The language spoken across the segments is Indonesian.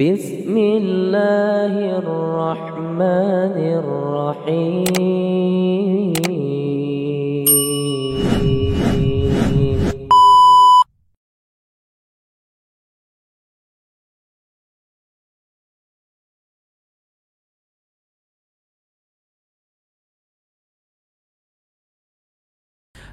Bismillahirrahmanirrahim.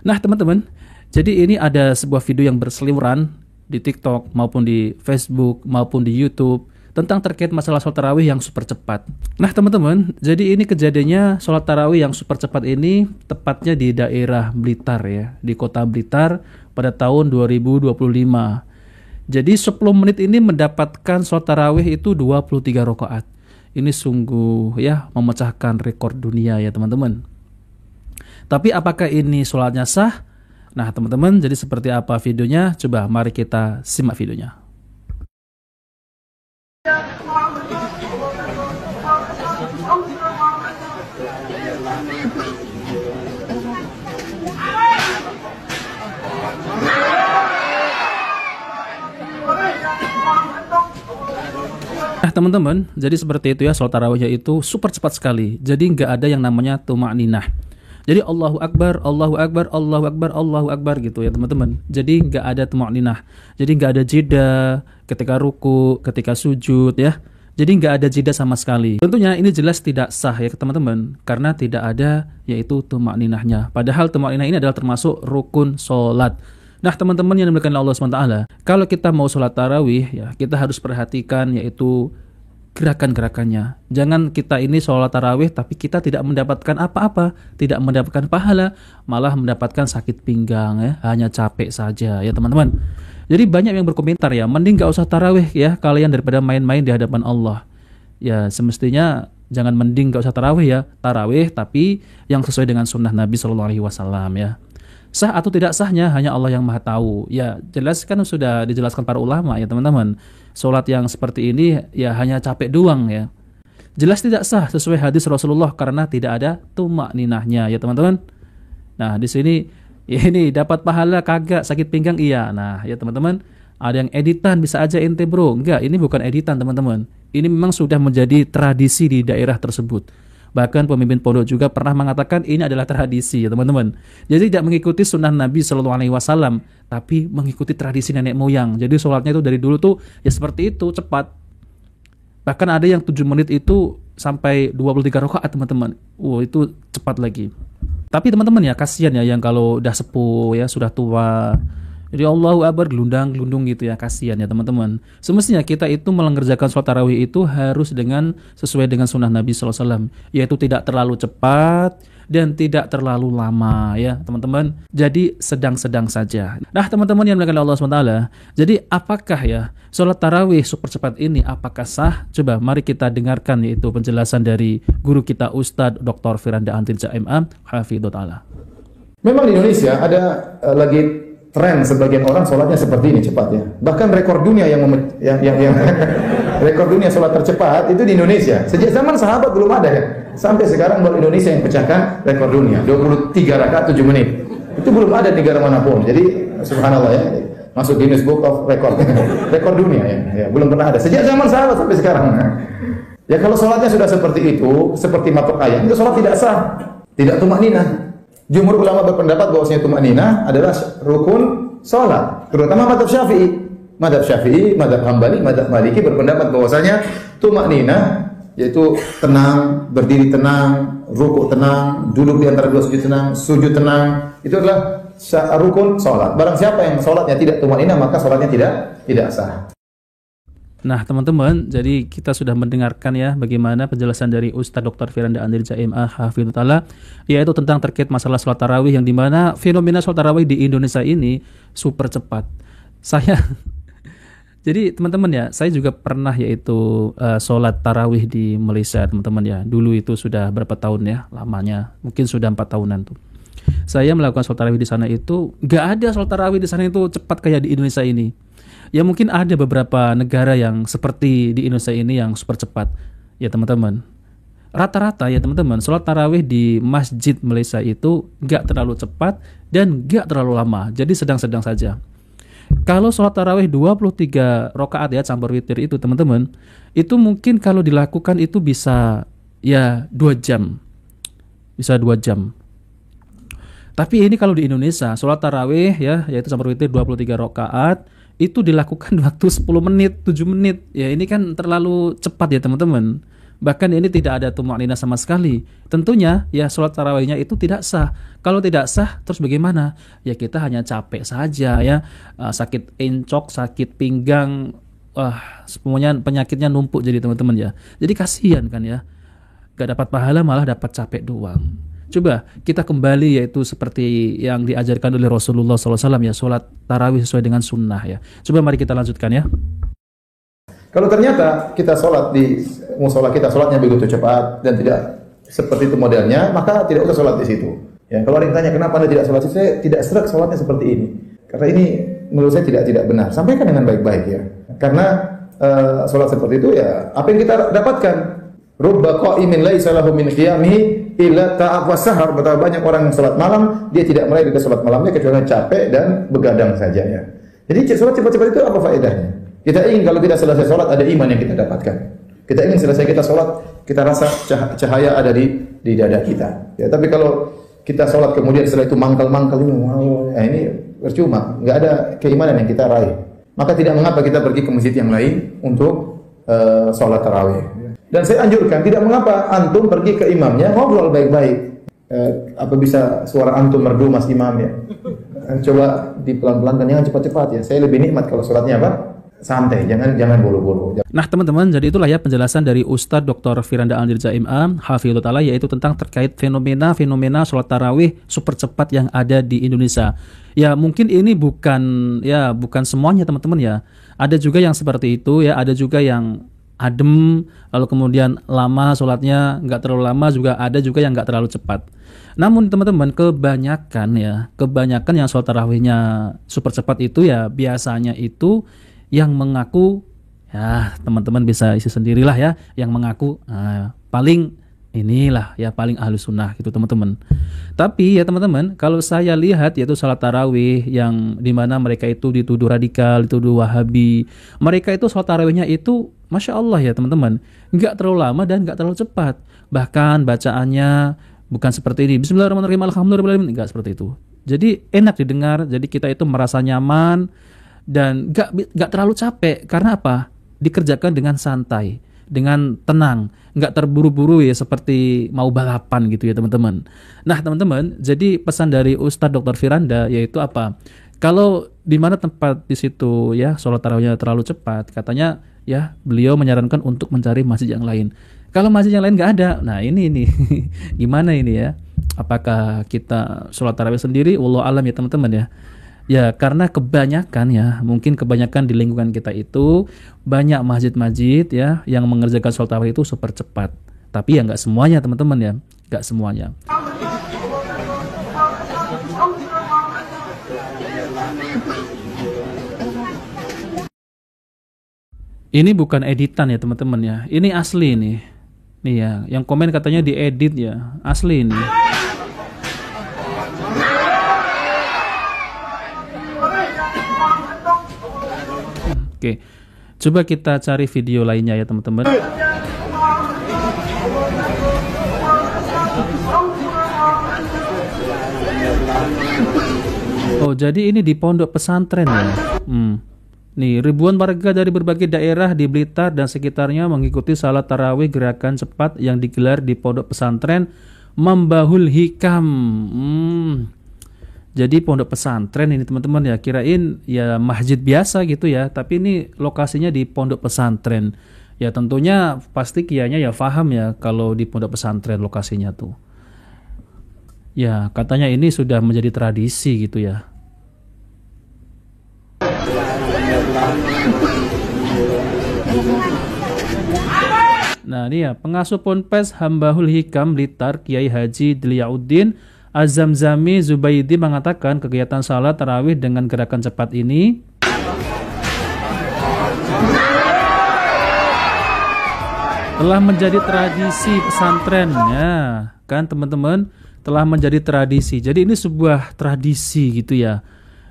Nah teman-teman, jadi ini ada sebuah video yang berseliweran di TikTok maupun di Facebook maupun di YouTube tentang terkait masalah sholat tarawih yang super cepat. Nah teman-teman, jadi ini kejadiannya sholat tarawih yang super cepat ini tepatnya di daerah Blitar ya, di kota Blitar pada tahun 2025. Jadi 10 menit ini mendapatkan sholat tarawih itu 23 rakaat. Ini sungguh ya memecahkan rekor dunia ya teman-teman. Tapi apakah ini sholatnya sah? Nah teman-teman, jadi seperti apa videonya? Coba mari kita simak videonya. Nah teman-teman, jadi seperti itu ya, sholat tarawihnya itu super cepat sekali. Jadi nggak ada yang namanya tuma'ninah. Jadi Allahu Akbar, Allahu Akbar, Allahu Akbar, Allahu Akbar gitu ya teman-teman. Jadi nggak ada tuma'ninah. Jadi nggak ada jeda ketika ruku, ketika sujud ya. Jadi nggak ada jeda sama sekali. Tentunya ini jelas tidak sah ya teman-teman, karena tidak ada yaitu tuma'ninahnya. Padahal tuma'ninah ini adalah termasuk rukun sholat. Nah teman-teman yang dimuliakan Allah SWT, kalau kita mau sholat tarawih ya, kita harus perhatikan yaitu gerakan-gerakannya. Jangan kita ini sholat tarawih tapi kita tidak mendapatkan apa-apa, tidak mendapatkan pahala, malah mendapatkan sakit pinggang ya, hanya capek saja ya teman-teman. Jadi banyak yang berkomentar ya, mending gak usah tarawih ya kalian daripada main-main di hadapan Allah. Ya semestinya jangan mending gak usah tarawih ya, tarawih tapi yang sesuai dengan sunnah Nabi SAW ya. Sah atau tidak sahnya hanya Allah yang maha tahu. Ya jelas kan sudah dijelaskan para ulama ya teman-teman. Sholat yang seperti ini ya hanya capek doang ya. Jelas tidak sah sesuai hadis Rasulullah karena tidak ada tuma'ninahnya ya teman-teman. Nah di sini ya ini dapat pahala kagak, sakit pinggang iya. Nah ya teman-teman, ada yang editan bisa aja ente bro. Enggak, ini bukan editan teman-teman. Ini memang sudah menjadi tradisi di daerah tersebut. Bahkan pemimpin pondok juga pernah mengatakan ini adalah tradisi ya teman-teman. Jadi tidak mengikuti sunnah Nabi SAW, tapi mengikuti tradisi nenek moyang. Jadi sholatnya itu dari dulu tuh ya seperti itu, cepat. Bahkan ada yang 7 menit itu sampai 23 rakaat teman-teman. Itu cepat lagi. Tapi teman-teman ya kasihan ya yang kalau udah sepuh ya, sudah tua. Jadi Allahu Akbar gelundang-gelundung gitu ya, kasihan ya teman-teman. Semestinya kita itu mengerjakan sholat tarawih itu harus sesuai dengan sunnah Nabi SAW, yaitu tidak terlalu cepat dan tidak terlalu lama ya teman-teman. Jadi sedang-sedang saja. Nah teman-teman yang dimuliakan Allah SWT, jadi apakah ya sholat tarawih super cepat ini apakah sah? Coba mari kita dengarkan yaitu penjelasan dari guru kita Ustadz Dr. Firanda Antil Jaimah Hafidhut Ta'ala. Memang di Indonesia ada lagi tren sebagian orang sholatnya seperti ini cepat ya. Bahkan rekor dunia yang rekor dunia sholat tercepat itu di Indonesia. Sejak zaman sahabat belum ada ya. Sampai sekarang baru Indonesia yang pecahkan rekor dunia 23 rakaat 7 menit. Itu belum ada di negara manapun. Jadi subhanallah ya. Masuk Guinness Book of Record. Rekor dunia ya. Belum pernah ada. Sejak zaman sahabat sampai sekarang. Ya kalau sholatnya sudah seperti itu, seperti matok ayam, itu sholat tidak sah. Tidak tuma'ninah. Jumhur ulama berpendapat bahwasanya tuma'ninah adalah rukun salat, terutama mazhab Syafi'i. Mazhab Syafi'i, mazhab Hambali, mazhab Maliki berpendapat bahwasanya tuma'ninah yaitu tenang, berdiri tenang, rukuk tenang, duduk di antara dua sujud tenang, sujud tenang. Itu adalah rukun salat. Barang siapa yang salatnya tidak tuma'ninah maka salatnya tidak sah. Nah teman-teman, jadi kita sudah mendengarkan ya bagaimana penjelasan dari Ustadz Dr. Firanda Antil Jaimah Hafidhut Ta'ala, yaitu tentang terkait masalah sholat tarawih yang dimana fenomena sholat tarawih di Indonesia ini super cepat. Jadi teman-teman ya, saya juga pernah yaitu sholat tarawih di Malaysia teman-teman ya. Dulu itu sudah berapa tahun ya lamanya, mungkin sudah 4 tahunan tuh. Saya melakukan sholat tarawih di sana itu, gak ada sholat tarawih di sana itu cepat kayak di Indonesia ini. Ya mungkin ada beberapa negara yang seperti di Indonesia ini yang super cepat ya teman-teman. Rata-rata ya teman-teman, sholat tarawih di masjid Malaysia itu gak terlalu cepat dan gak terlalu lama. Jadi sedang-sedang saja. Kalau sholat tarawih 23 rakaat ya campur witir itu teman-teman, itu mungkin kalau dilakukan itu bisa ya 2 jam. Bisa 2 jam. Tapi ini kalau di Indonesia, sholat tarawih ya, yaitu campur witir 23 rakaat, itu dilakukan waktu 10 menit, 7 menit. Ya ini kan terlalu cepat ya teman-teman. Bahkan ini tidak ada tumakninah sama sekali. Tentunya ya sholat tarawihnya itu tidak sah. Kalau tidak sah terus bagaimana? Ya kita hanya capek saja ya. Sakit encok, sakit pinggang, semuanya penyakitnya numpuk jadi teman-teman ya. Jadi kasihan kan ya. Gak dapat pahala malah dapat capek doang. Coba kita kembali yaitu seperti yang diajarkan oleh Rasulullah SAW ya. Sholat tarawih sesuai dengan sunnah ya. Coba mari kita lanjutkan ya. Kalau ternyata kita sholat di musola kita sholatnya begitu cepat dan tidak seperti itu modelnya, maka tidak usah sholat di situ. Ya, kalau ada yang tanya kenapa Anda tidak sholat, saya tidak serak sholatnya seperti ini. Karena ini menurut saya tidak benar. Sampaikan dengan baik-baik ya. Karena sholat seperti itu ya apa yang kita dapatkan? Rubba qa'imin laisa lahu min qiyamihi illa ta'ab wa sahar. Betapa banyak orang yang sholat malam, dia tidak meraih dari sholat malamnya kecuali capek dan begadang saja ya. Jadi sholat cepat-cepat itu apa faedahnya? Kita ingin kalau kita selesai sholat ada iman yang kita dapatkan. Kita ingin selesai kita sholat, kita rasa cahaya ada di dada kita. Ya, tapi kalau kita sholat kemudian setelah itu mangkal-mangkal ini, ya ini percuma, nggak ada keimanan yang kita raih. Maka tidak mengapa kita pergi ke masjid yang lain untuk sholat tarawih. Dan saya anjurkan tidak mengapa antum pergi ke imamnya ngobrol baik-baik. Apa bisa suara antum merdu mas imam ya? Coba dipelan-pelankan, jangan cepat-cepat ya. Saya lebih nikmat kalau sholatnya apa? Santai, jangan buru-buru. Nah teman-teman, jadi itulah ya penjelasan dari Ustadz Dr. Firanda Al-Dirza Imam Hafizhullah Ta'ala, yaitu tentang terkait fenomena sholat tarawih super cepat yang ada di Indonesia. Ya mungkin ini bukan semuanya teman-teman ya. Ada juga yang seperti itu ya, ada juga yang adem, lalu kemudian lama sholatnya, nggak terlalu lama, juga ada juga yang nggak terlalu cepat. Namun teman-teman, kebanyakan yang sholat tarawihnya super cepat itu ya biasanya itu yang mengaku, ya teman-teman bisa isi sendirilah ya, yang mengaku paling inilah ya paling ahlu sunnah gitu teman-teman. Tapi ya teman-teman, kalau saya lihat yaitu salat tarawih yang dimana mereka itu dituduh radikal, dituduh wahabi, mereka itu salat tarawihnya itu Masya Allah ya teman-teman, nggak terlalu lama dan nggak terlalu cepat. Bahkan bacaannya bukan seperti ini, Bismillahirrahmanirrahim, Alhamdulillah, nggak seperti itu. Jadi enak didengar, jadi kita itu merasa nyaman dan nggak terlalu capek. Karena apa? Dikerjakan dengan santai, dengan tenang, nggak terburu-buru ya seperti mau balapan gitu ya teman-teman. Nah teman-teman, jadi pesan dari Ustadz Dr. Firanda yaitu apa? Kalau di mana tempat di situ ya sholat tarawihnya terlalu cepat, katanya ya beliau menyarankan untuk mencari masjid yang lain. Kalau masjid yang lain nggak ada, nah ini gimana ini ya? Apakah kita sholat tarawih sendiri? Wallahu alam ya teman-teman ya. Ya karena mungkin kebanyakan di lingkungan kita itu banyak masjid-masjid ya yang mengerjakan sholat tarawih itu super cepat. Tapi ya nggak semuanya teman-teman ya, nggak semuanya. Ini bukan editan ya teman-teman ya, ini asli nih. Nih ya, yang komen katanya diedit ya, asli ini. Oke, coba kita cari video lainnya ya teman-teman. Oh, jadi ini di pondok pesantren ya. Nih, ribuan warga dari berbagai daerah di Blitar dan sekitarnya mengikuti salat tarawih gerakan cepat yang digelar di pondok pesantren Membahul Hikam. Jadi pondok pesantren ini teman-teman ya, kirain ya masjid biasa gitu ya, tapi ini lokasinya di pondok pesantren. Ya tentunya pasti kianya ya paham ya kalau di pondok pesantren lokasinya tuh. Ya katanya ini sudah menjadi tradisi gitu ya. Nah ini ya, pengasuh Ponpes Hambahul Hikam Blitar Kiai Haji Dliyauddin Az-Zamzami Zubaidi mengatakan kegiatan salat tarawih dengan gerakan cepat ini telah menjadi tradisi pesantren ya, kan teman-teman, telah menjadi tradisi. Jadi ini sebuah tradisi gitu ya.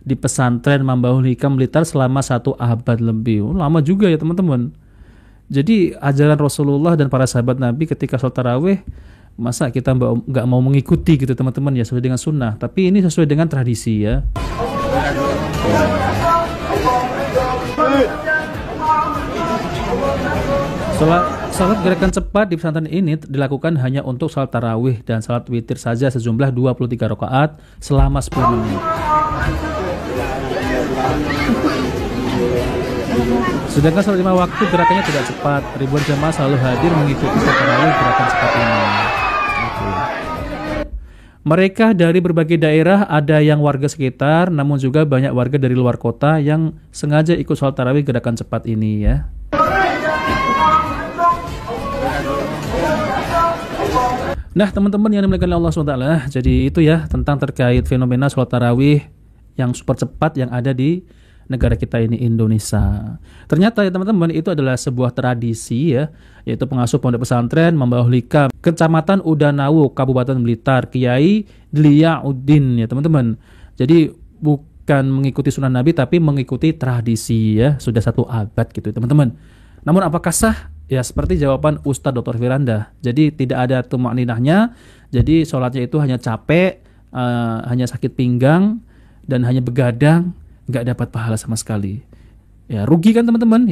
di pesantren Mambaul Hikam Blitar selama 1 abad lebih. Lama juga ya teman-teman. Jadi ajaran Rasulullah dan para sahabat Nabi ketika sholat tarawih, masa kita nggak mau mengikuti gitu teman-teman ya, sesuai dengan sunnah. Tapi ini sesuai dengan tradisi ya. Salat gerakan cepat di pesantren ini dilakukan hanya untuk salat tarawih dan salat witir saja sejumlah 23 rakaat selama 10 menit. Sedangkan salat 5 waktu gerakannya tidak cepat. Ribuan jemaah selalu hadir mengikuti salat tarawih gerakan cepat ini. Mereka dari berbagai daerah, ada yang warga sekitar, namun juga banyak warga dari luar kota yang sengaja ikut salat tarawih gerakan cepat ini ya. Nah teman-teman yang dimuliakan Allah SWT, jadi itu ya tentang terkait fenomena sholat tarawih yang super cepat yang ada di negara kita ini, Indonesia. Ternyata ya teman-teman, itu adalah sebuah tradisi ya, yaitu pengasuh pondok pesantren Mambaul Hikam Kecamatan Udanawu, Kabupaten Blitar, Kiai Dliyauddin ya teman-teman. Jadi bukan mengikuti sunnah Nabi, tapi mengikuti tradisi ya, sudah 1 abad gitu teman-teman. Namun apakah sah? Ya seperti jawaban Ustadz Dr. Firanda. Jadi tidak ada tumak ninahnya. Jadi sholatnya itu hanya capek, hanya sakit pinggang, dan hanya begadang, nggak dapat pahala sama sekali. Ya rugi kan teman-teman.